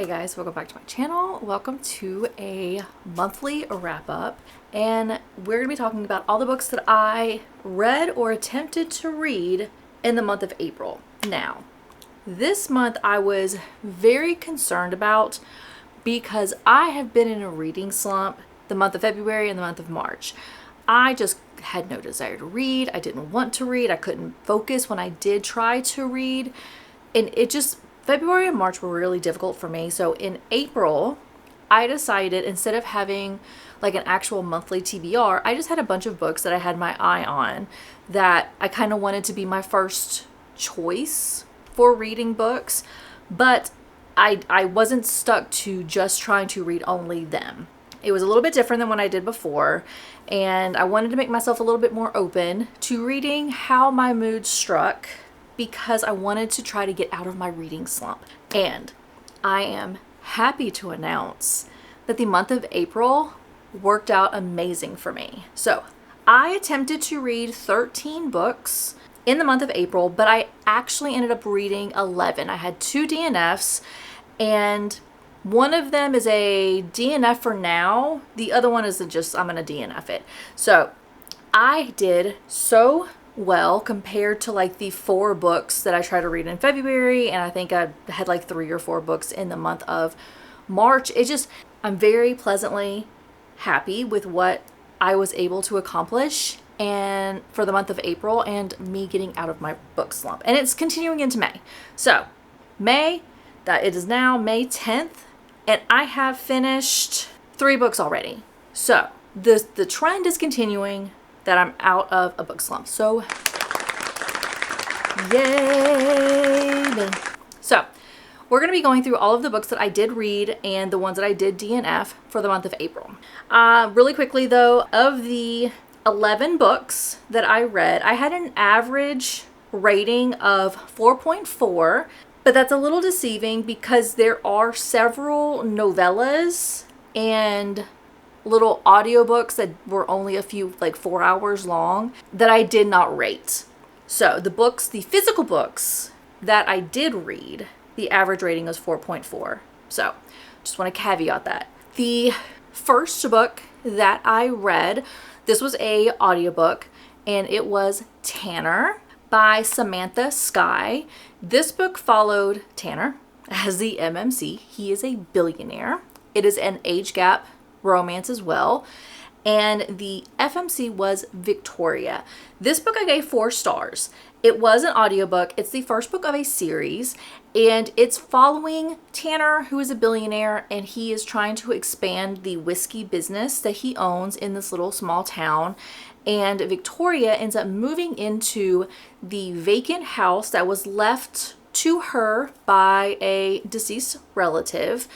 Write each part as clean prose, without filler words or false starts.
Hey guys, welcome back to my channel. Welcome to a monthly wrap up, and we're going to be talking about all the books that I read or attempted to read in the month of April. Now, this month I was very concerned about because I have been in a reading slump the month of February and the month of March. I just had no desire to read. I didn't want to read. I couldn't focus when I did try to read, and February and March were really difficult for me. So in April, I decided instead of having like an actual monthly TBR, I just had a bunch of books that I had my eye on that I kind of wanted to be my first choice for reading books. But I wasn't stuck to just trying to read only them. It was a little bit different than what I did before, and I wanted to make myself a little bit more open to reading how my mood struck, because I wanted to try to get out of my reading slump. And I am happy to announce that the month of April worked out amazing for me. So I attempted to read 13 books in the month of April, but I actually ended up reading 11. I had 2 DNFs, and one of them is a DNF for now. The other one is just, I'm going to DNF it. So I did so well compared to like the 4 books that I tried to read in February, and I think I had like 3 or 4 books in the month of March. I'm very pleasantly happy with what I was able to accomplish and for the month of April and me getting out of my book slump. And it's continuing into May. So it is now May 10th, and I have finished 3 books already. So the trend is continuing that I'm out of a book slump. So, yay! So, we're going to be going through all of the books that I did read and the ones that I did DNF for the month of April. Really quickly though, of the 11 books that I read, I had an average rating of 4.4, but that's a little deceiving because there are several novellas and little audiobooks that were only a few, like 4 hours long, that I did not rate. So the physical books that I did read, the average rating was 4.4. So just want to caveat that. The first book that I read, this was a audiobook, and it was Tanner by Samantha Skye. This book followed Tanner as the MMC. He is a billionaire. It is an age gap romance as well, and the FMC was Victoria. This book I gave 4 stars. It was an audiobook. It's the first book of a series, and it's following Tanner, who is a billionaire, and he is trying to expand the whiskey business that he owns in this little small town. And Victoria ends up moving into the vacant house that was left to her by a deceased relative,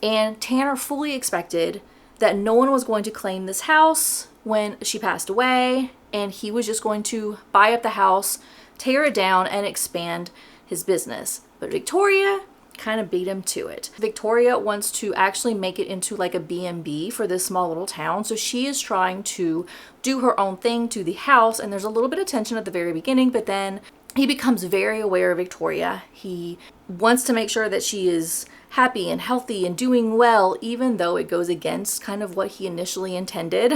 and Tanner fully expected that no one was going to claim this house when she passed away, and he was just going to buy up the house, tear it down, and expand his business. But Victoria kind of beat him to it. Victoria wants to actually make it into like a B&B for this small little town, so she is trying to do her own thing to the house, and there's a little bit of tension at the very beginning, but then he becomes very aware of Victoria. He wants to make sure that she is happy and healthy and doing well, even though it goes against kind of what he initially intended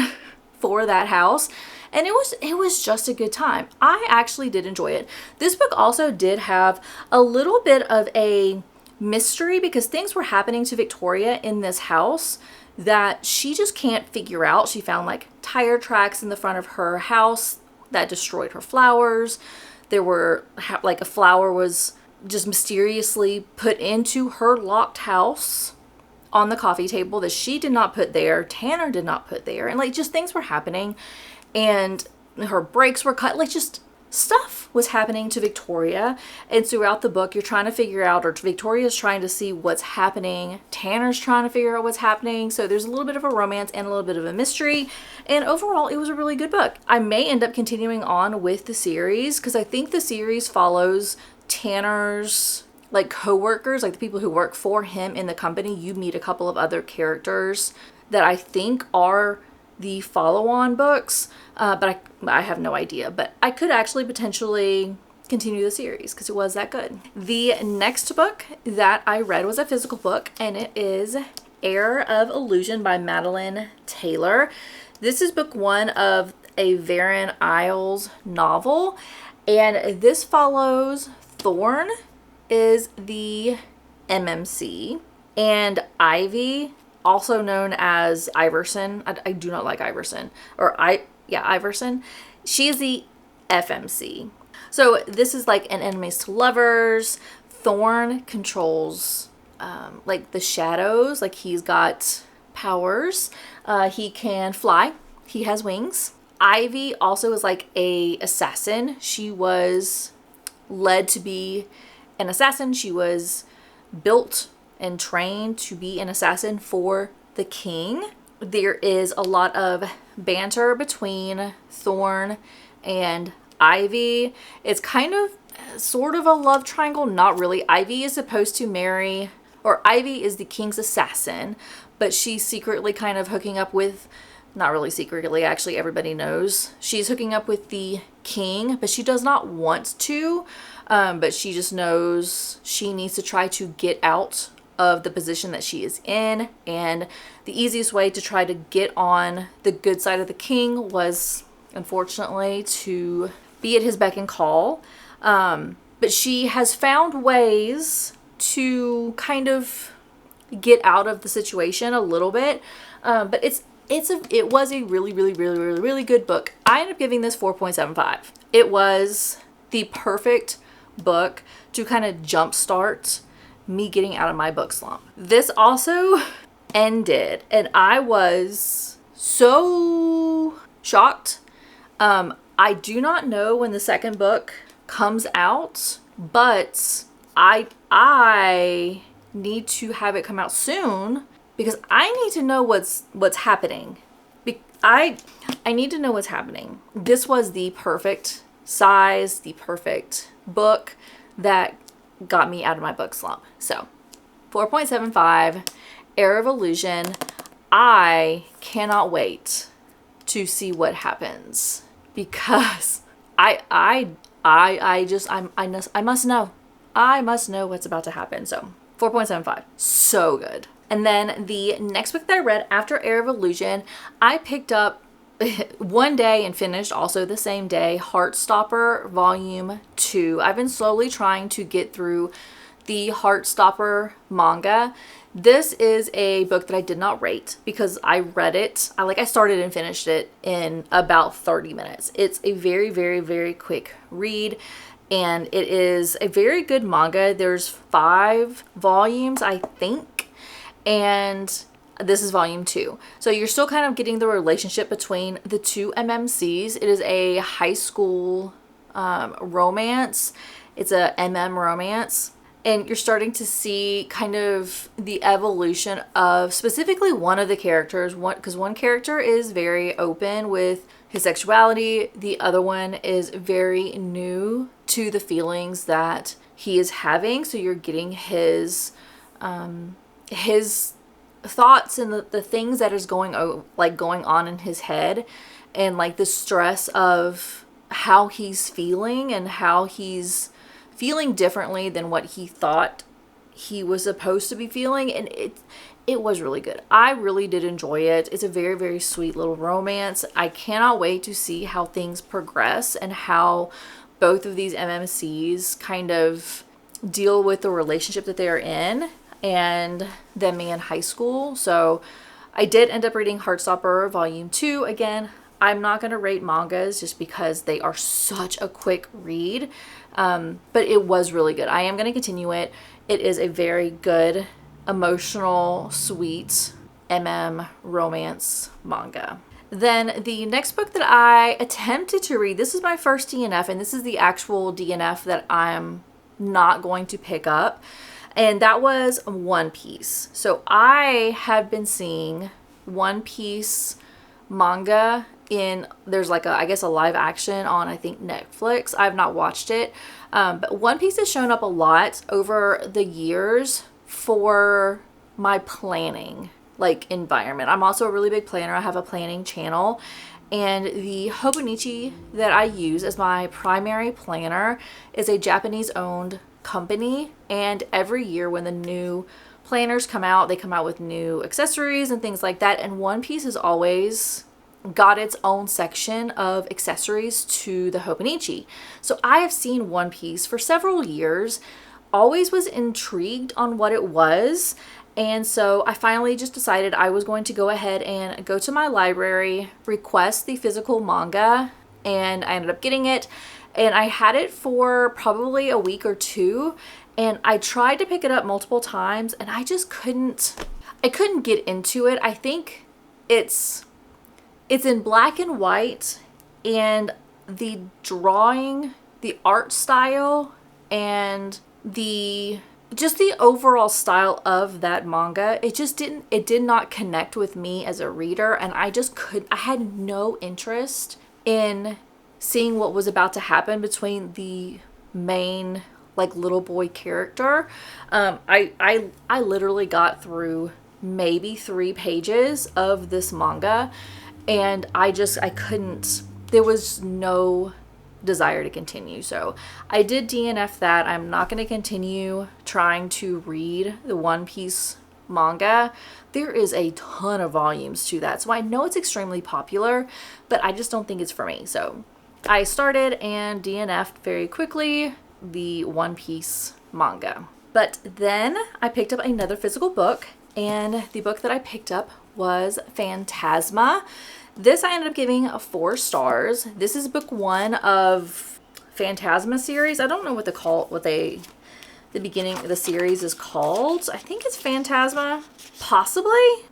for that house. And it was just a good time. I actually did enjoy it. This book also did have a little bit of a mystery because things were happening to Victoria in this house that she just can't figure out. She found like tire tracks in the front of her house that destroyed her flowers. There were like a flower was just mysteriously put into her locked house on the coffee table that she did not put there, Tanner did not put there, and like just things were happening, and her brakes were cut, like just stuff was happening to Victoria. And throughout the book you're trying to figure out, or Victoria's trying to see what's happening, Tanner's trying to figure out what's happening. So there's a little bit of a romance and a little bit of a mystery, and overall it was a really good book. I may end up continuing on with the series because I think the series follows Tanner's like co-workers, like the people who work for him in the company. You meet a couple of other characters that I think are the follow-on books, but I have no idea. But I could actually potentially continue the series because it was that good. The next book that I read was a physical book, and it is Air of Illusion by Madeline Taylor. This is book 1 of a Varen Isles novel, and this follows Thorn is the MMC, and Ivy, also known as Iverson. I do not like Iverson. Iverson. She is the FMC. So this is like an enemies to lovers. Thorn controls like the shadows. Like he's got powers. He can fly. He has wings. Ivy also is like a assassin. She was led to be an assassin. She was built and trained to be an assassin for the king. There is a lot of banter between Thorn and Ivy. It's kind of sort of a love triangle, not really. Ivy is supposed to marry, or Ivy is the king's assassin, but she's secretly kind of hooking up with, not really secretly, actually everybody knows. She's hooking up with the king, but she does not want to, but she just knows she needs to try to get out of the position that she is in, and the easiest way to try to get on the good side of the king was, unfortunately, to be at his beck and call. But she has found ways to kind of get out of the situation a little bit. But it was a really good book. I ended up giving this 4.75. It was the perfect book to kind of jumpstart me getting out of my book slump. This also ended, and I was so shocked. I do not know when the second book comes out, but I need to have it come out soon because I need to know what's happening. I need to know what's happening. This was the perfect size, the perfect book that got me out of my book slump. So 4.75, Air of Illusion. I cannot wait to see what happens because I must know. I must know what's about to happen. So 4.75, so good. And then the next book that I read after Air of Illusion, I picked up one day and finished also the same day, Heartstopper Volume 2. I've been slowly trying to get through the Heartstopper manga. This is a book that I did not rate because I read it. I started and finished it in about 30 minutes. It's a very quick read, and it is a very good manga. There's 5 volumes, I think, and this is volume 2. So you're still kind of getting the relationship between the two MMCs. It is a high school romance. It's a MM romance. And you're starting to see kind of the evolution of specifically one of the characters. Because one character is very open with his sexuality. The other one is very new to the feelings that he is having. So you're getting his thoughts and the things that is going on in his head, and like the stress of how he's feeling and how he's feeling differently than what he thought he was supposed to be feeling. And it was really good. I really did enjoy it. It's a very sweet little romance. I cannot wait to see how things progress and how both of these MMCs kind of deal with the relationship that they are in and them being in high school. So I did end up reading Heartstopper Volume 2. Again, I'm not going to rate mangas just because they are such a quick read. But it was really good. I am going to continue it. It is a very good, emotional, sweet romance manga. Then the next book that I attempted to read, this is my first DNF, and this is the actual DNF that I'm not going to pick up. And that was One Piece. So I have been seeing One Piece manga there's like I guess a live action on, I think, Netflix. I've not watched it. But One Piece has shown up a lot over the years for my planning environment. I'm also a really big planner. I have a planning channel, And the Hobonichi that I use as my primary planner is a Japanese owned company. And every year when the new planners come out, they come out with new accessories and things like that. And One Piece has always got its own section of accessories to the Hobonichi. So I have seen One Piece for several years, always was intrigued on what it was. And so I finally just decided I was going to go ahead and go to my library, request the physical manga, and I ended up getting it. And I had it for probably a week or two, and I tried to pick it up multiple times, and I just couldn't get into it. I think it's in black and white, and the drawing, the art style, and the overall style of that manga, it did not connect with me as a reader, and I had no interest in seeing what was about to happen between the main like little boy character. I literally got through maybe 3 pages of this manga, and I couldn't, there was no desire to continue. So I did DNF that. I'm not going to continue trying to read the One Piece manga. There is a ton of volumes to that, so I know it's extremely popular, but I just don't think it's for me. So I started and DNF'd very quickly the One Piece manga. But then I picked up another physical book, and the book that I picked up was Phantasma. This I ended up giving 4 stars. This is book 1 of Phantasma series. I don't know what the beginning of the series is called. I think it's Phantasma, possibly.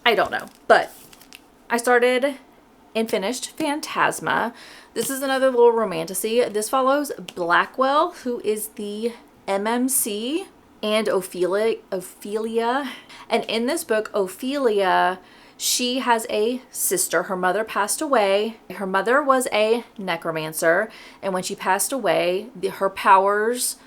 I don't know, but I started and finished Phantasma. This is another little romantasy. This follows Blackwell, who is the MMC, and Ophelia. And in this book, Ophelia, she has a sister. Her mother passed away. Her mother was a necromancer, and when she passed away, her powers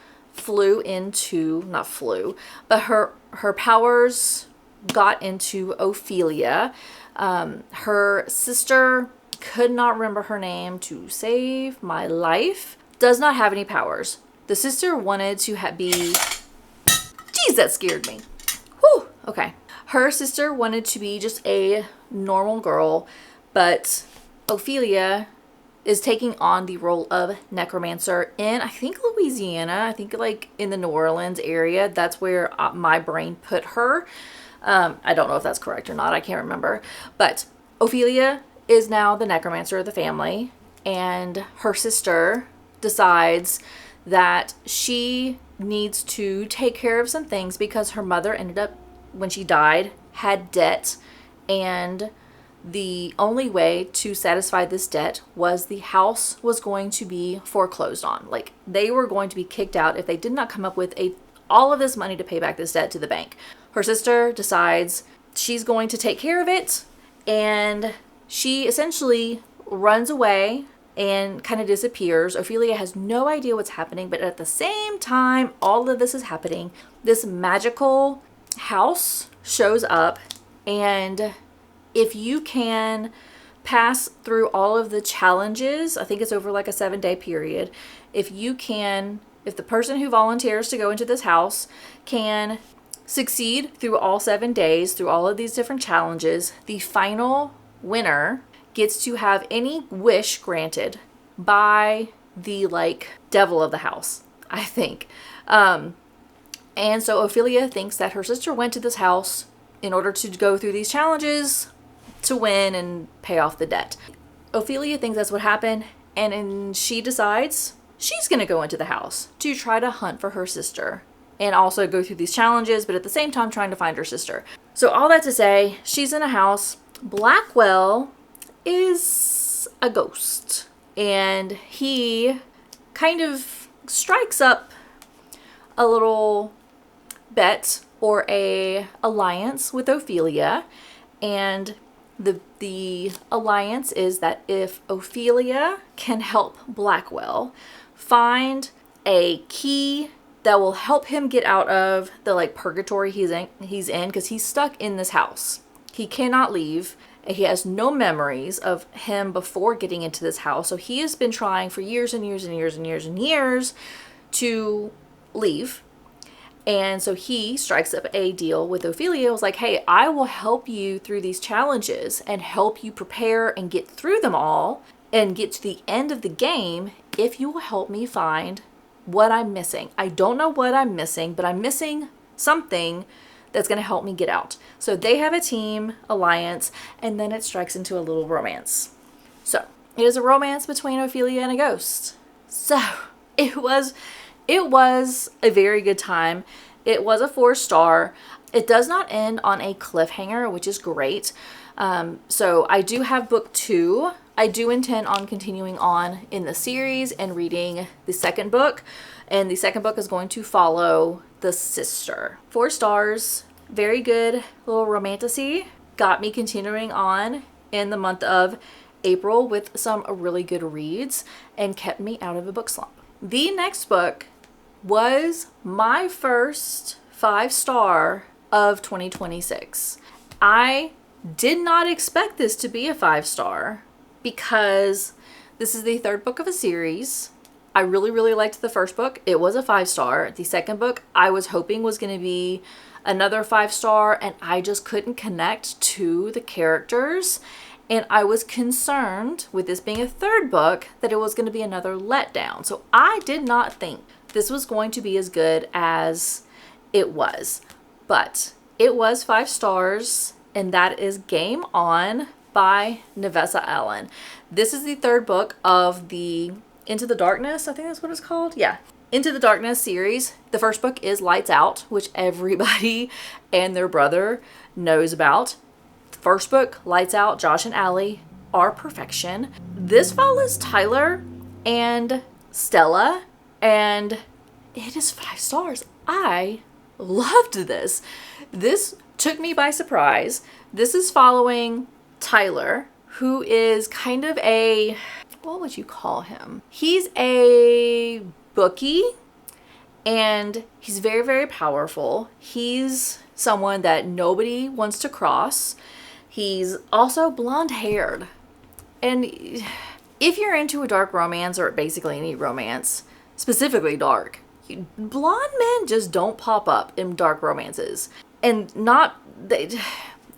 her powers got into Ophelia. Her sister, could not remember her name to save my life, does not have any powers. The sister wanted to be... Jeez, that scared me. Whew, okay. Her sister wanted to be just a normal girl, but Ophelia is taking on the role of necromancer in, I think, Louisiana. I think like in the New Orleans area. That's where my brain put her. I don't know if that's correct or not. I can't remember. But Ophelia is now the necromancer of the family, and her sister decides that she needs to take care of some things because her mother ended up, when she died, had debt, and the only way to satisfy this debt was the house was going to be foreclosed on. Like, they were going to be kicked out if they did not come up with all of this money to pay back this debt to the bank. Her sister decides she's going to take care of it, and she essentially runs away and kind of disappears. Ophelia has no idea what's happening, but at the same time all of this is happening, this magical house shows up, and if you can pass through all of the challenges, I think it's over like a 7-day period, if the person who volunteers to go into this house can succeed through all 7 days, through all of these different challenges, the final winner gets to have any wish granted by the like devil of the house, I think. And so Ophelia thinks that her sister went to this house in order to go through these challenges to win and pay off the debt. Ophelia thinks that's what happened, and she decides she's going to go into the house to try to hunt for her sister and also go through these challenges, but at the same time trying to find her sister. So all that to say, she's in a house. Blackwell is a ghost, and he kind of strikes up a little bet or a alliance with Ophelia, and the alliance is that if Ophelia can help Blackwell find a key that will help him get out of the like purgatory he's in, because he's stuck in this house. He cannot leave. He has no memories of him before getting into this house. So he has been trying for years and years and years and years and years to leave. And so he strikes up a deal with Ophelia. It was like, hey, I will help you through these challenges and help you prepare and get through them all and get to the end of the game if you will help me find what I'm missing. I don't know what I'm missing, but I'm missing something that's going to help me get out. So they have a team alliance, and then it strikes into a little romance. So it is a romance between Ophelia and a ghost. So it was a very good time. It was a 4-star. It does not end on a cliffhanger, which is great. So I do have book 2. I do intend on continuing on in the series and reading the second book. And the second book is going to follow the sister. 4 stars. Very good little romantasy. Got me continuing on in the month of April with some really good reads and kept me out of a book slump. The next book was my first 5-star of 2026. I did not expect this to be a 5-star because this is the 3rd book of a series. I really, really liked the first book. It was a 5-star. The second book I was hoping was going to be another 5-star, and I just couldn't connect to the characters. And I was concerned with this being a 3rd book that it was going to be another letdown. So I did not think this was going to be as good as it was. But it was 5 stars, and that is Game On by Nevessa Allen. This is the 3rd book of the Into the Darkness, I think that's what it's called. Yeah. Into the Darkness series. The first book is Lights Out, which everybody and their brother knows about. The first book, Lights Out, Josh and Allie are perfection. This follows Tyler and Stella, and it is 5 stars. I loved this. This took me by surprise. This is following Tyler, who is kind of a, what would you call him? He's a bookie, and he's very, very powerful. He's someone that nobody wants to cross. He's also blonde haired. And if you're into a dark romance, or basically any romance, specifically dark, blonde men just don't pop up in dark romances. And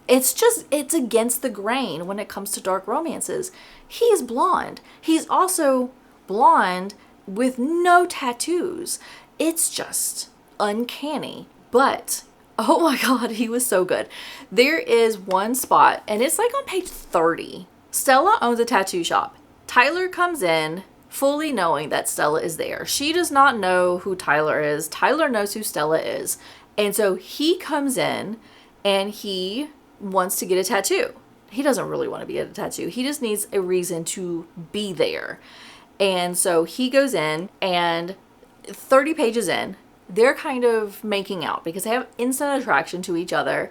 it's against the grain when it comes to dark romances. He is blonde. He's also blonde with no tattoos. It's just uncanny. But, oh my God, he was so good. There is one spot, and it's like on page 30. Stella owns a tattoo shop. Tyler comes in fully knowing that Stella is there. She does not know who Tyler is. Tyler knows who Stella is. And so he comes in and he wants to get a tattoo. He doesn't really want to get a tattoo. He just needs a reason to be there. And so he goes in, and 30 pages in, they're kind of making out because they have instant attraction to each other.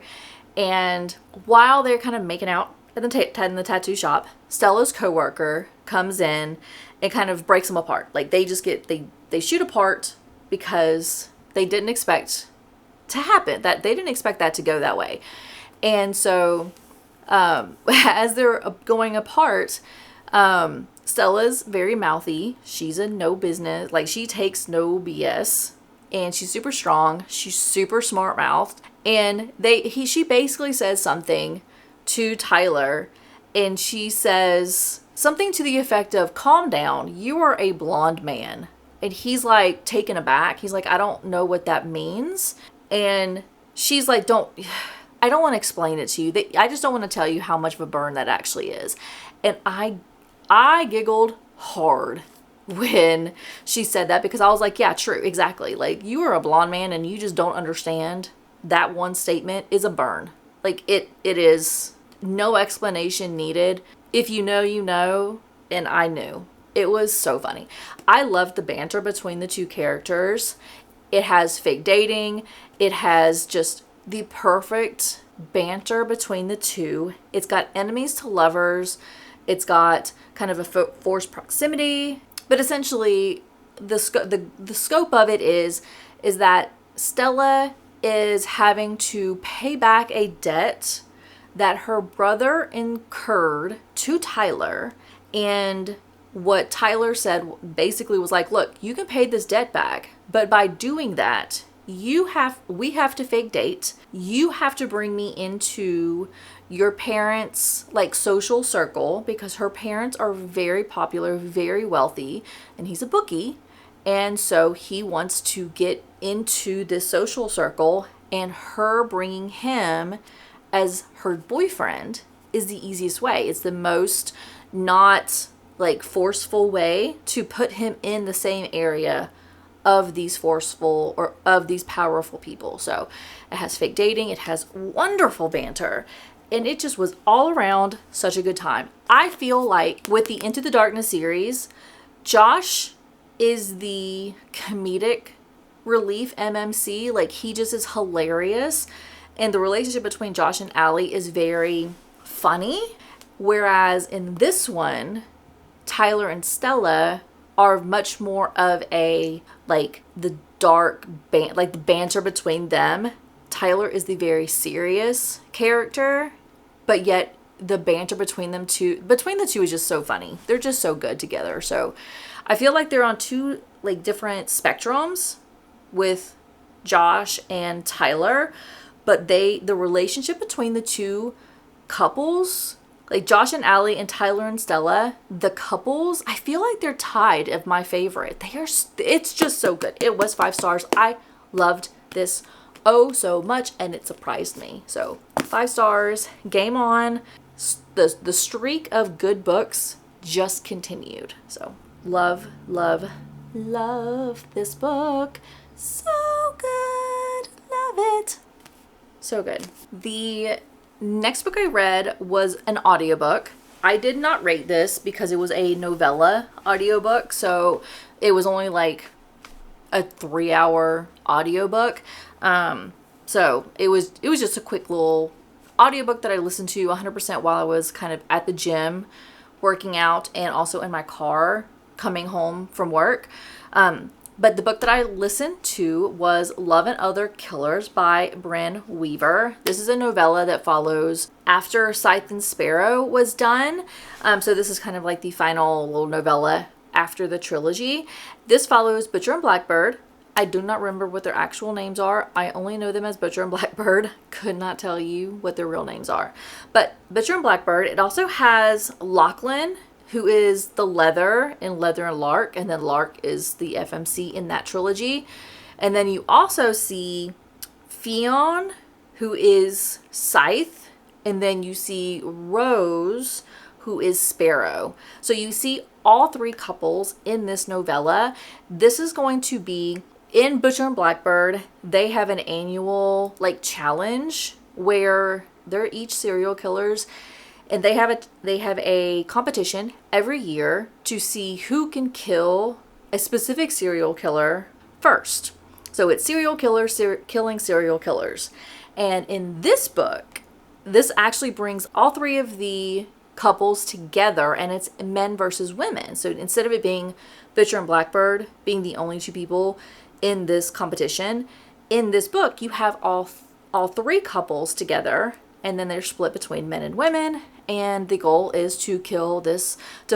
And while they're kind of making out in the tattoo shop, Stella's coworker comes in and kind of breaks them apart. Like they shoot apart because they didn't expect to happen. That they didn't expect that to go that way. And so as they're going apart, Stella's very mouthy. She's a no business, like she takes no BS, and she's super strong. She's super smart mouthed, and she basically says something to Tyler, and she says something to the effect of, "Calm down, you are a blonde man." And he's like taken aback. He's like, "I don't know what that means." And she's like, I don't want to explain it to you. I just don't want to tell you how much of a burn that actually is. And I giggled hard when she said that, because I was like, yeah, true, exactly. Like, you are a blonde man and you just don't understand that one statement is a burn. Like, it is no explanation needed. If you know, you know, and I knew. It was so funny. I loved the banter between the two characters. It has fake dating. It has just the perfect banter between the two. It's got enemies to lovers. It's got kind of a forced proximity. But essentially, the scope of it is that Stella is having to pay back a debt that her brother incurred to Tyler. And what Tyler said basically was like, look, you can pay this debt back, but by doing that, we have to fake date. You have to bring me into your parents' like social circle, because her parents are very popular, very wealthy, and he's a bookie. And so he wants to get into this social circle, and her bringing him as her boyfriend is the easiest way. It's the most not like forceful way to put him in the same area of these forceful or of these powerful people. So it has fake dating, it has wonderful banter, and it just was all around such a good time. I feel like with the Into the Darkness series, Josh is the comedic relief MMC. Like, he just is hilarious, and the relationship between Josh and Allie is very funny. Whereas in this one, Tyler and Stella are much more of a, like, the dark like the banter between them. Tyler is the very serious character, but yet the banter between the two is just so funny. They're just so good together. So I feel like they're on two like different spectrums with Josh and Tyler, but the relationship between the two couples, like Josh and Allie and Tyler and Stella, the couples, I feel like they're tied of my favorite. It's just so good. It was 5 stars. I loved this oh so much, and it surprised me. So 5 stars, game on. The streak of good books just continued. So love this book. So good. Love it. So good. The next book I read was an audiobook. I did not rate this because it was a novella audiobook, so it was only like a 3-hour audiobook. So it was just a quick little audiobook that I listened to 100% while I was kind of at the gym working out, and also in my car coming home from work. But the book that I listened to was Love and Other Killers by Brynne Weaver. This is a novella that follows after Scythe and Sparrow was done. So this is kind of like the final little novella after the trilogy. This follows Butcher and Blackbird. I do not remember what their actual names are. I only know them as Butcher and Blackbird. Could not tell you what their real names are. But Butcher and Blackbird. It also has Lachlan, who is the Leather in Leather and Lark, and then Lark is the FMC in that trilogy. And then you also see Fionn, who is Scythe, and then you see Rose, who is Sparrow. So you see all 3 couples in this novella. This is going to be in Butcher and Blackbird. They have an annual like challenge where they're each serial killers. And they have a competition every year to see who can kill a specific serial killer first. So it's serial killers killing serial killers. And in this book, this actually brings all 3 of the couples together, and it's men versus women. So instead of it being Butcher and Blackbird being the only 2 people in this competition, in this book you have all 3 couples together, and then they're split between men and women. And the goal is to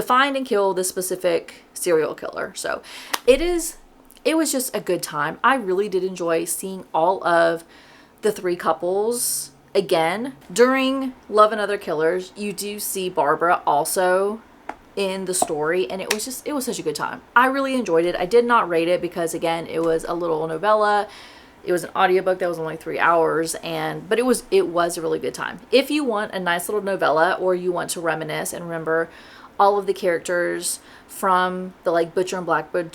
find and kill this specific serial killer. So it was just a good time. I really did enjoy seeing all of the 3 couples again. During Love and Other Killers, you do see Barbara also in the story, and it was such a good time. I really enjoyed it. I did not rate it because, again, it was a little novella. It was an audiobook that was only 3 hours, but it was a really good time. If you want a nice little novella, or you want to reminisce and remember all of the characters from the like Butcher and Blackbird.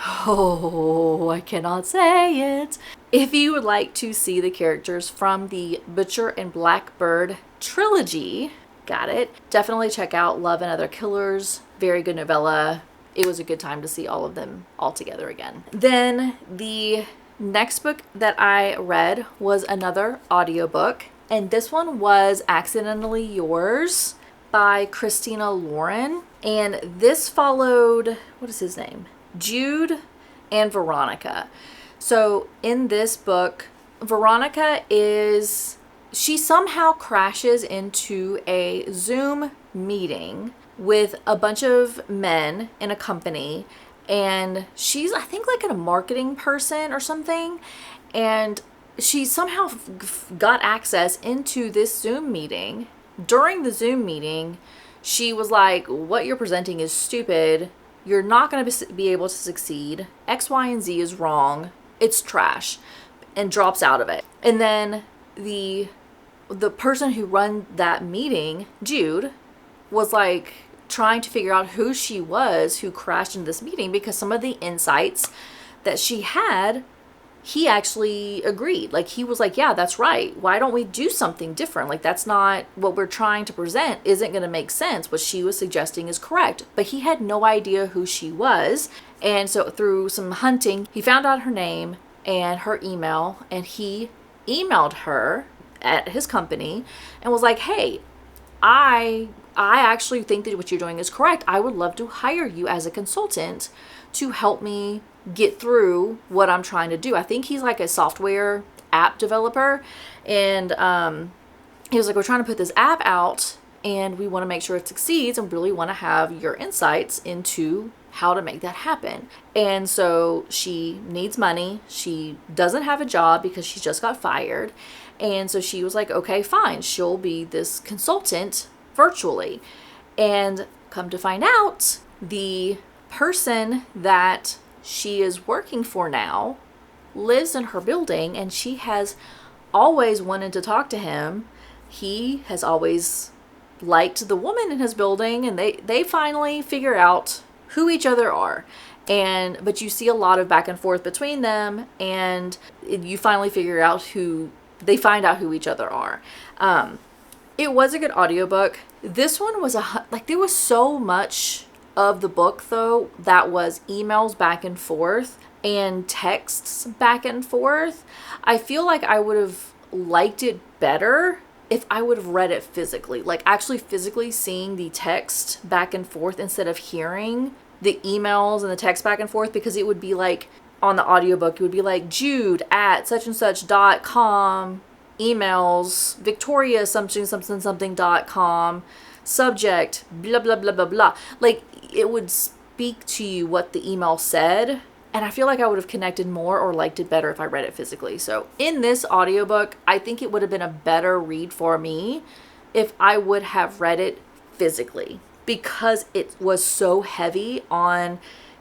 Oh, I cannot say it. If you would like to see the characters from the Butcher and Blackbird trilogy, got it. Definitely check out Love and Other Killers. Very good novella. It was a good time to see all of them all together again. Then the next book that I read was another audiobook, and this one was Accidentally Yours by Christina Lauren. And this followed, what is his name? Jude and Veronica. So in this book, Veronica she somehow crashes into a Zoom meeting with a bunch of men in a company, and she's, I think, like a marketing person or something, and she somehow got access into this Zoom meeting. During the Zoom meeting, she was like, what you're presenting is stupid. You're not going to be able to succeed. X, Y, and Z is wrong. It's trash. And drops out of it. And then the person who run that meeting, Jude, was like trying to figure out who she was who crashed into this meeting, because some of the insights that she had, he actually agreed. Like, he was like, yeah, that's right. Why don't we do something different? Like, that's not what we're trying to present, isn't going to make sense. What she was suggesting is correct. But he had no idea who she was. And so through some hunting, he found out her name and her email, and he emailed her at his company and was like, hey, I actually think that what you're doing is correct. I would love to hire you as a consultant to help me get through what I'm trying to do. I think he's like a software app developer, and he was like, we're trying to put this app out and we want to make sure it succeeds and really want to have your insights into how to make that happen. And so she needs money. She doesn't have a job because she just got fired. And so she was like, okay, fine. She'll be this consultant virtually. And come to find out, the person that she is working for now lives in her building, and she has always wanted to talk to him. He has always liked the woman in his building, and they finally figure out who each other are. But you see a lot of back and forth between them, and you finally figure out they find out who each other are. It was a good audiobook. This one was there was so much of the book, though, that was emails back and forth and texts back and forth. I feel like I would have liked it better if I would have read it physically, like actually physically seeing the text back and forth instead of hearing the emails and the text back and forth, because it would be like on the audiobook, it would be like Jude at such and such.com, emails, Victoria something.com, subject, blah, blah, blah, blah, blah. Like, it would speak to you what the email said. And I feel like I would have connected more or liked it better if I read it physically. So in this audiobook, I think it would have been a better read for me if I would have read it physically, because it was so heavy on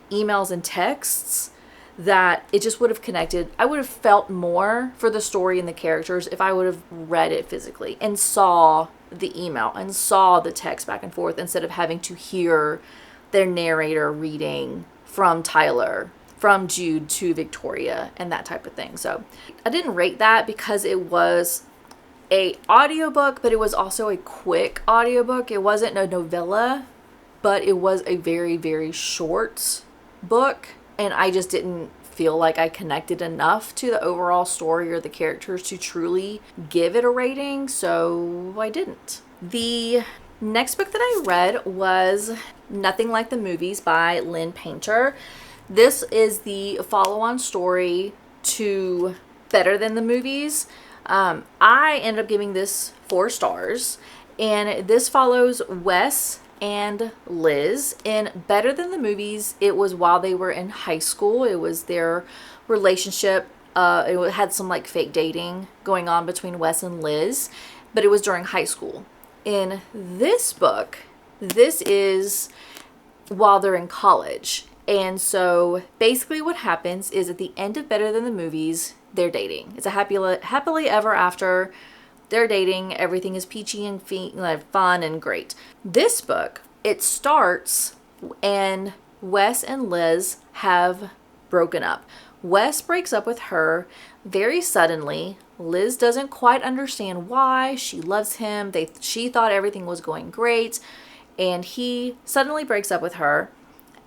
emails and texts that it just would have connected. I would have felt more for the story and the characters if I would have read it physically and saw the email and saw the text back and forth instead of having to hear their narrator reading from Tyler, from Jude to Victoria, and that type of thing. So I didn't rate that because it was a audiobook, but it was also a quick audiobook. It wasn't a novella, but it was a very, very short book, and I just didn't feel like I connected enough to the overall story or the characters to truly give it a rating, so I didn't. The next book that I read was Nothing Like the Movies by Lynn Painter. This is the follow-on story to Better Than the Movies. I ended up giving this 4 stars, and this follows Wes and Liz. In Better Than the Movies, it was while they were in high school. It was their relationship. It had some like fake dating going on between Wes and Liz, but it was during high school. In this book, this is while they're in college. And so basically what happens is at the end of Better Than the Movies, they're dating. It's a happily ever after. They're dating. Everything is peachy and fun and great. This book, it starts and Wes and Liz have broken up. Wes breaks up with her very suddenly. Liz doesn't quite understand why. She loves him. She thought everything was going great. And he suddenly breaks up with her.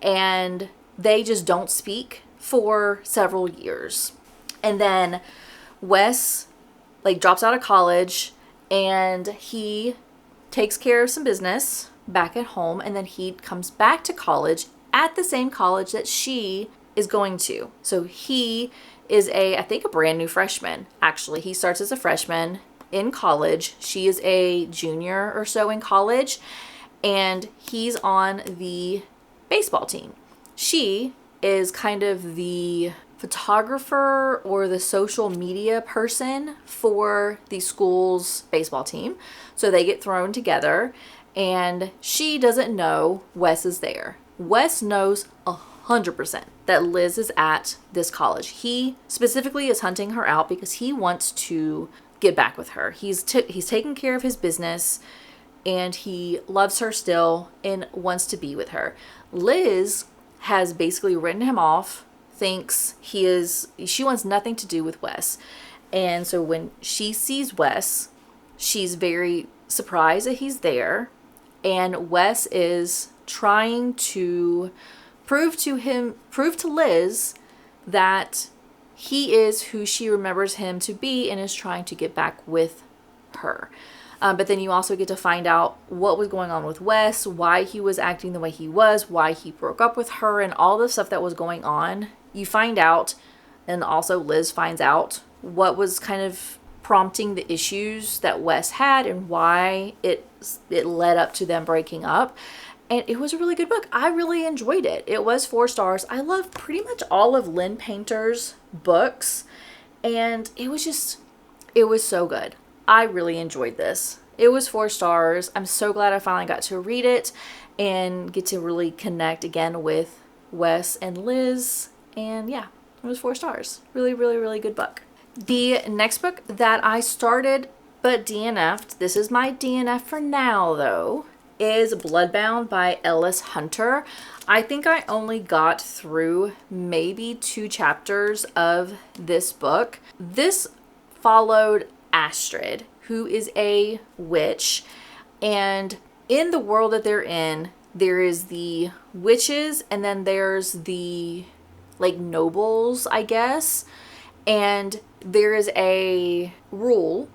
And they just don't speak for several years. And then Wes drops out of college, and he takes care of some business back at home, and then he comes back to college at the same college that she is going to. So he is I think a brand new freshman, actually. He starts as a freshman in college. She is a junior or so in college, and he's on the baseball team. She is kind of the photographer or the social media person for the school's baseball team. So they get thrown together, and she doesn't know Wes is there. Wes knows 100% that Liz is at this college. He specifically is hunting her out because he wants to get back with her. He's taking care of his business, and he loves her still and wants to be with her. Liz has basically written him off, thinks she wants nothing to do with Wes. And so when she sees Wes, she's very surprised that he's there. And Wes is trying to prove to Liz that he is who she remembers him to be and is trying to get back with her. But then you also get to find out what was going on with Wes, why he was acting the way he was, why he broke up with her, and all the stuff that was going on. You find out, and also Liz finds out, what was kind of prompting the issues that Wes had and why it led up to them breaking up. And it was a really good book. I really enjoyed it. It was 4 stars. I love pretty much all of Lynn Painter's books. And it was so good. I really enjoyed this. It was 4 stars. I'm so glad I finally got to read it and get to really connect again with Wes and Liz. And yeah, it was 4 stars. Really, really, really good book. The next book that I started but DNF'd, this is my DNF for now though, is Bloodbound by Ellis Hunter. I think I only got through maybe 2 chapters of this book. This followed Astrid, who is a witch, and in the world that they're in, there is the witches, and then there's the like nobles, I guess, and there is a rule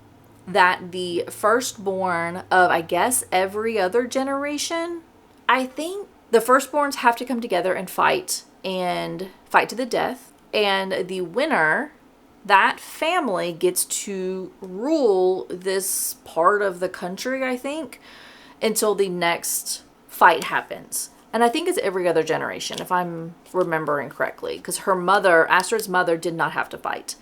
that the firstborn of, I guess, every other generation, I think the firstborns have to come together and fight to the death. And the winner, that family gets to rule this part of the country, I think, until the next fight happens. And I think it's every other generation, if I'm remembering correctly, because her mother, Astrid's mother, did not have to fight.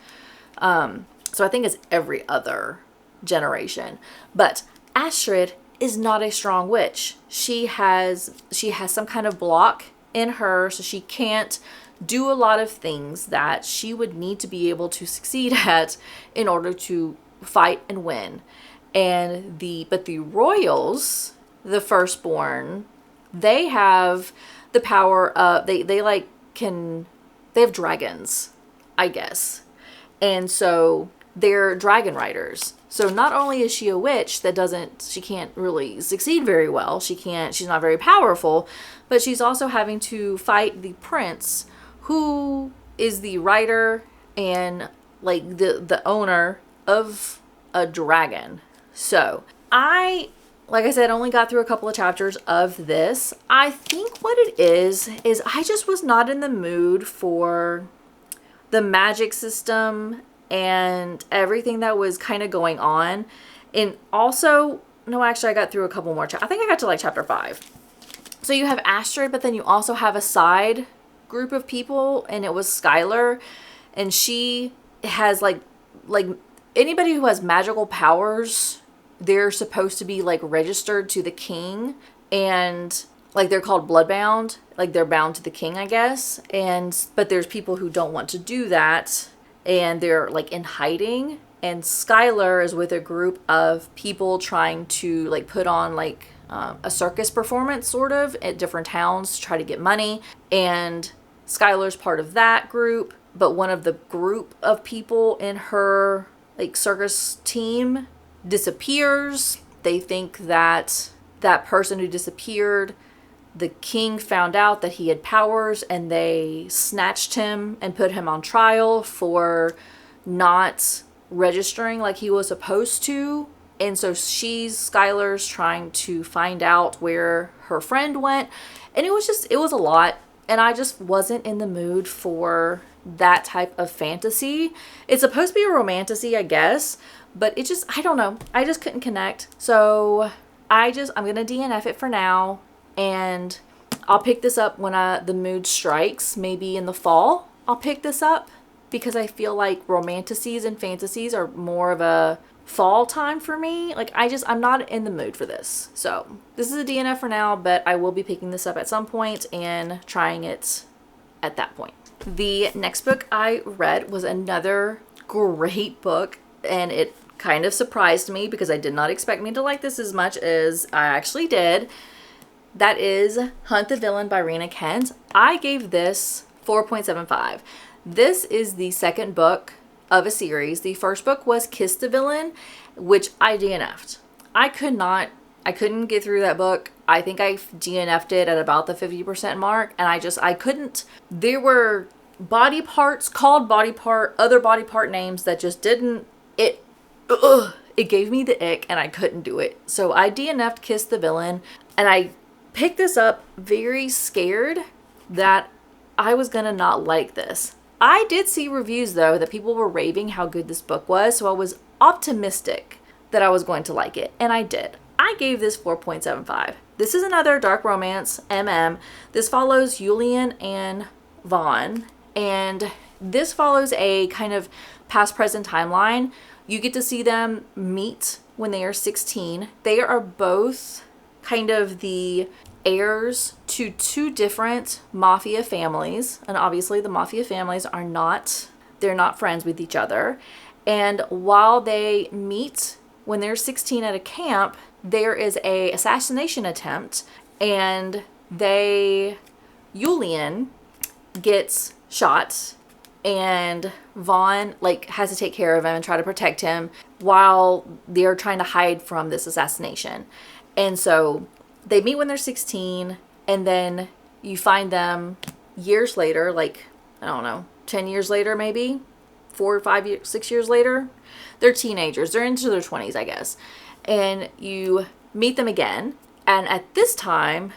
So I think it's every other generation. But Astrid is not a strong witch. She has some kind of block in her, so she can't do a lot of things that she would need to be able to succeed at in order to fight and win. But the royals, the firstborn, they have the power of they have dragons, I guess. And so they're dragon riders. So not only is she a witch she can't really succeed very well. She's not very powerful, but she's also having to fight the prince, who is the rider and like the owner of a dragon. So like I said, only got through a couple of chapters of this. I think what it is I just was not in the mood for the magic system and everything that was kind of going on. And also, no, actually I got through a couple more I think I got to like chapter 5. So you have Astrid, but then you also have a side group of people, and it was Skylar, and she has like anybody who has magical powers, they're supposed to be like registered to the king, and like they're called bloodbound, like they're bound to the king, I guess. But there's people who don't want to do that, and they're like in hiding. And Skylar is with a group of people trying to like put on like a circus performance sort of at different towns to try to get money. And Skylar's part of that group, but one of the group of people in her like circus team disappears. They think that person who disappeared, the king found out that he had powers, and they snatched him and put him on trial for not registering like he was supposed to. And so Skylar's trying to find out where her friend went. And it was a lot. And I just wasn't in the mood for that type of fantasy. It's supposed to be a romantasy, I guess, but it just, I don't know. I just couldn't connect. So I'm going to DNF it for now, and I'll pick this up when the mood strikes, maybe in the fall. I'll pick this up because I feel like romantasies and fantasies are more of a fall time for me. Like I'm not in the mood for this. So this is a DNF for now, but I will be picking this up at some point and trying it at that point. The next book I read was another great book, and it kind of surprised me because I did not expect me to like this as much as I actually did. That is Hunt the Villain by Rena Kent. I gave this 4.75. This is the second book of a series. The first book was Kiss the Villain, which I DNF'd. I couldn't get through that book. I think I DNF'd it at about the 50% mark, and I couldn't. There were body parts called other body part names that just didn't, it gave me the ick, and I couldn't do it. So I DNF'd Kiss the Villain, and I picked this up very scared that I was gonna not like this. I did see reviews though that people were raving how good this book was, so I was optimistic that I was going to like it, and I did. I gave this 4.75. This is another dark romance, This follows Julian and Vaughn, and this follows a kind of past-present timeline. You get to see them meet when they are 16. They are both kind of the heirs to two different mafia families, and obviously the mafia families they're not friends with each other. And while they meet when they're 16 at a camp, there is a assassination attempt, and Julian gets shot, and Vaughn has to take care of him and try to protect him while they're trying to hide from this assassination. And so they meet when they're 16, and then you find them years later, I don't know, 10 years later, maybe 4 or 5 years, 6 years later. They're teenagers. They're into their 20s, I guess. And you meet them again. And at this time,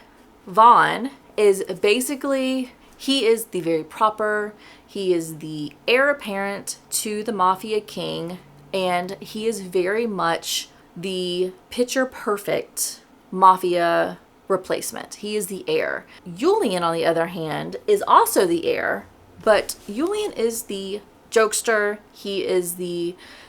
Vaughn is basically, he is the very proper, he is the heir apparent to the mafia king, and he is very much the picture perfect mafia replacement. He is the heir. Julian, on the other hand, is also the heir, but Julian is the jokester. He is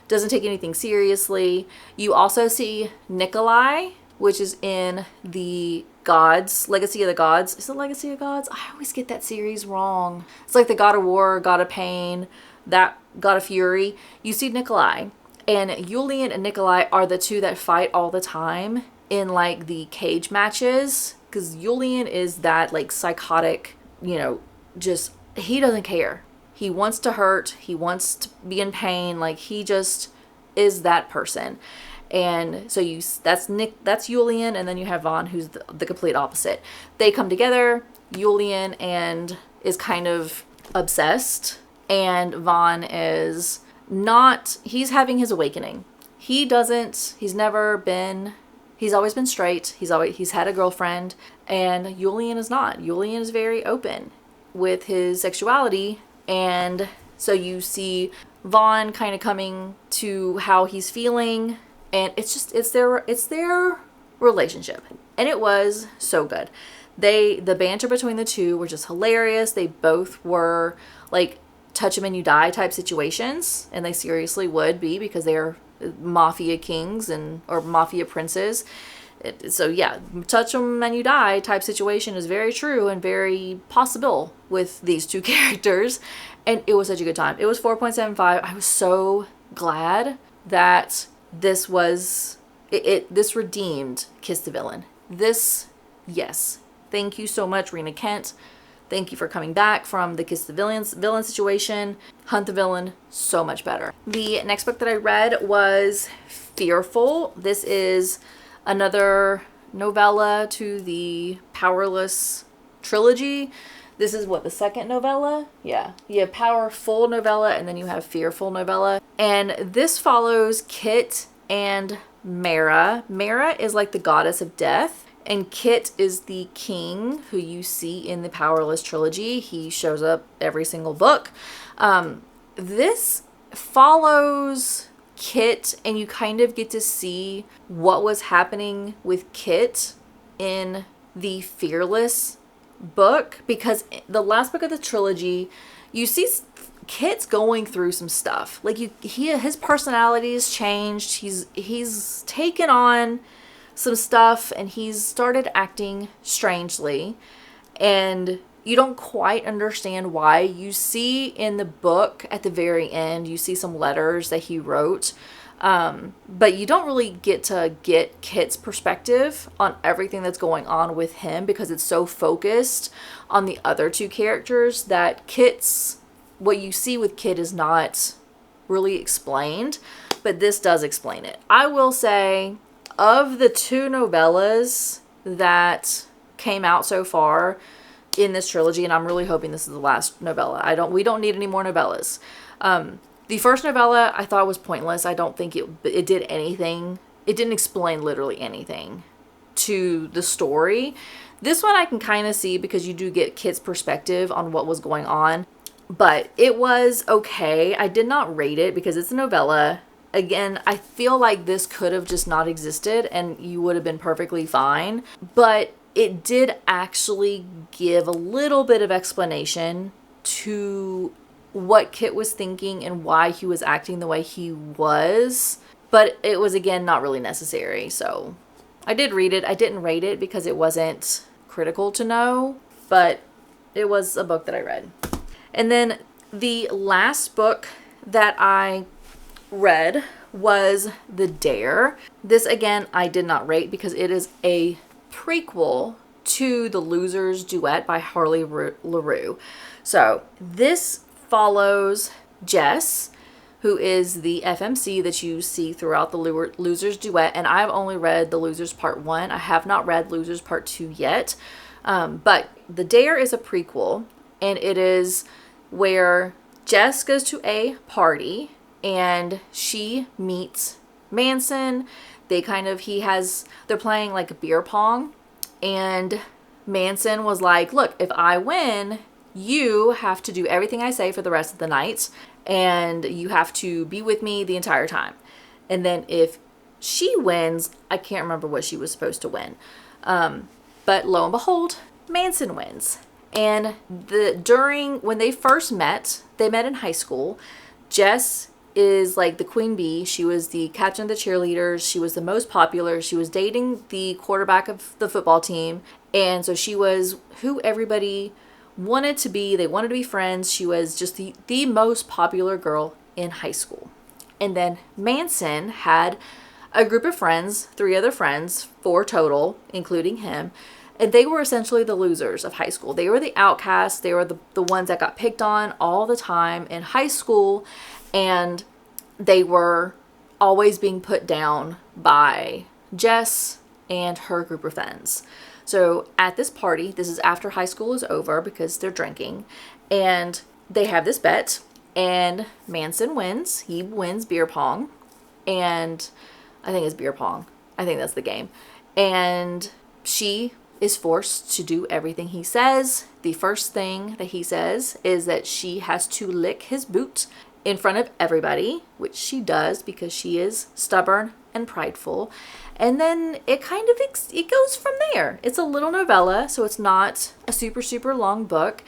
doesn't take anything seriously. You also see Nikolai, which is in the Gods, Legacy of the Gods. Is it Legacy of Gods? I always get that series wrong. It's like the God of War, God of Pain, that God of Fury. You see Nikolai, and Julian and Nikolai are the two that fight all the time in the cage matches, because Julian is that psychotic, just, he doesn't care. He wants to hurt, he wants to be in pain, he just is that person. And so that's Julian, and then you have Vaughn, who's the complete opposite. They come together. Julian is kind of obsessed, and Vaughn is not, he's having his awakening. He's always been straight. He's had a girlfriend, and Julian is not. Julian is very open with his sexuality, and so you see Vaughn kind of coming to how he's feeling, and it's their relationship, and it was so good. The banter between the two were just hilarious. They both were touch 'em and you die type situations, and they seriously would be, because they're mafia kings or mafia princes. So yeah, touch 'em and you die type situation is very true and very possible with these two characters, and it was such a good time. It was 4.75. I was so glad that this redeemed Kiss the Villain. Yes. Thank you so much, Rena Kent. Thank you for coming back from the Kiss the Villain situation. Hunt the Villain, so much better. The next book that I read was Fearful. This is another novella to the Powerless trilogy. This is the second novella? Yeah. You have Powerful novella, and then you have Fearful novella. And this follows Kit and Mara. Mara is the goddess of death, And Kit is the king who you see in the Powerless trilogy. He shows up every single book. This follows Kit, and you kind of get to see what was happening with Kit in the Fearless book, because the last book of the trilogy, you see Kit's going through some stuff. Like his personality has changed. He's taken on some stuff, and he's started acting strangely, and you don't quite understand why. You see in the book at the very end, you see some letters that he wrote, but you don't really get to get Kit's perspective on everything that's going on with him, because it's so focused on the other two characters that what you see with Kit is not really explained, but this does explain it. I will say, of the 2 novellas that came out so far in this trilogy, and I'm really hoping this is the last novella. We don't need any more novellas. The first novella I thought was pointless. I don't think it did anything. It didn't explain literally anything to the story. This one I can kind of see, because you do get Kit's perspective on what was going on. But it was okay. I did not rate it because it's a novella. Again, I feel like this could have just not existed and you would have been perfectly fine. But it did actually give a little bit of explanation to what Kit was thinking and why he was acting the way he was. But it was, again, not really necessary. So I did read it. I didn't rate it because it wasn't critical to know. But it was a book that I read. And then the last book that I read was The Dare. This, again, I did not rate because it is a prequel to The Loser's Duet by Harley LaRue. So this follows Jess, who is the FMC that you see throughout the Loser's Duet. And I've only read The Loser's Part 1. I have not read Loser's Part 2 yet. But The Dare is a prequel, and it is where Jess goes to a party and she meets Manson. They're playing like a beer pong, and Manson was like, look, if I win, you have to do everything I say for the rest of the night, and you have to be with me the entire time. And then if she wins, I can't remember what she was supposed to win. But lo and behold, Manson wins. And when they first met, they met in high school. Jess is like the queen bee. She was the captain of the cheerleaders. She was the most popular. She was dating the quarterback of the football team. And so she was who everybody wanted to be. They wanted to be friends. She was just the most popular girl in high school. And then Manson had a group of friends, 3 other friends, 4 total, including him. And they were essentially the losers of high school. They were the outcasts. They were the ones that got picked on all the time in high school. And they were always being put down by Jess and her group of friends. So at this party, this is after high school is over because they're drinking. And they have this bet. And Manson wins. He wins beer pong. And I think it's beer pong. I think that's the game. And she is forced to do everything he says. The first thing that he says is that she has to lick his boot in front of everybody, which she does because she is stubborn and prideful. And then it goes from there. It's a little novella, so it's not a super, super long book.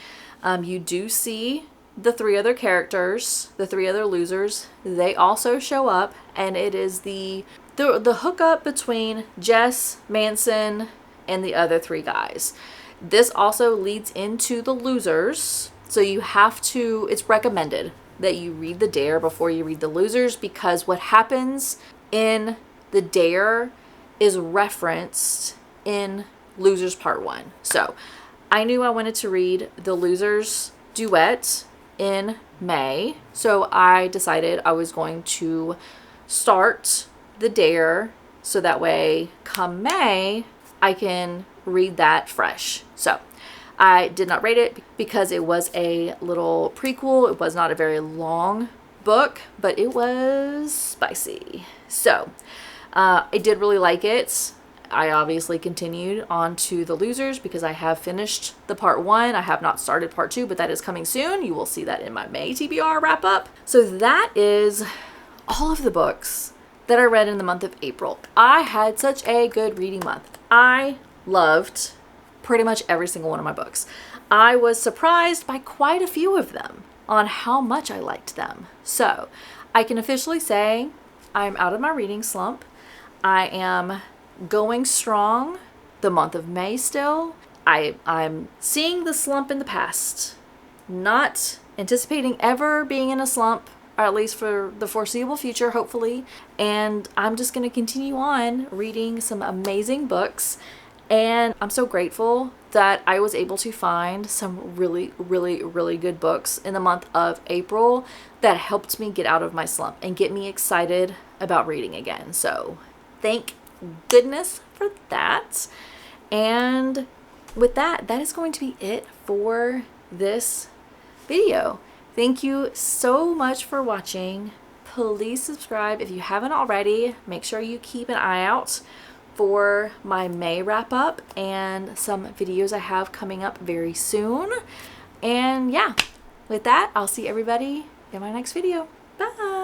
You do see the 3 other characters, the 3 other losers. They also show up, and it is the hookup between Jess, Manson, and the other 3 guys. This also leads into the losers. So it's recommended that you read The Dare before you read the losers, because what happens in The Dare is referenced in Losers Part 1. So I knew I wanted to read The Loser's Duet in May. So I decided I was going to start The Dare so that way come May, I can read that fresh. So I did not rate it because it was a little prequel. It was not a very long book, but it was spicy. So I did really like it. I obviously continued on to The Losers because I have finished the part 1. I have not started part 2, but that is coming soon. You will see that in my May TBR wrap up. So that is all of the books that I read in the month of April. I had such a good reading month. I loved pretty much every single one of my books. I was surprised by quite a few of them on how much I liked them. So I can officially say I'm out of my reading slump. I am going strong the month of May still. I'm seeing the slump in the past, not anticipating ever being in a slump, or at least for the foreseeable future, hopefully. And I'm just going to continue on reading some amazing books. And I'm so grateful that I was able to find some really, really, really good books in the month of April that helped me get out of my slump and get me excited about reading again. So thank goodness for that. And with that, that is going to be it for this video. Thank you so much for watching. Please subscribe if you haven't already. Make sure you keep an eye out for my May wrap up and some videos I have coming up very soon. And yeah, with that, I'll see everybody in my next video. Bye.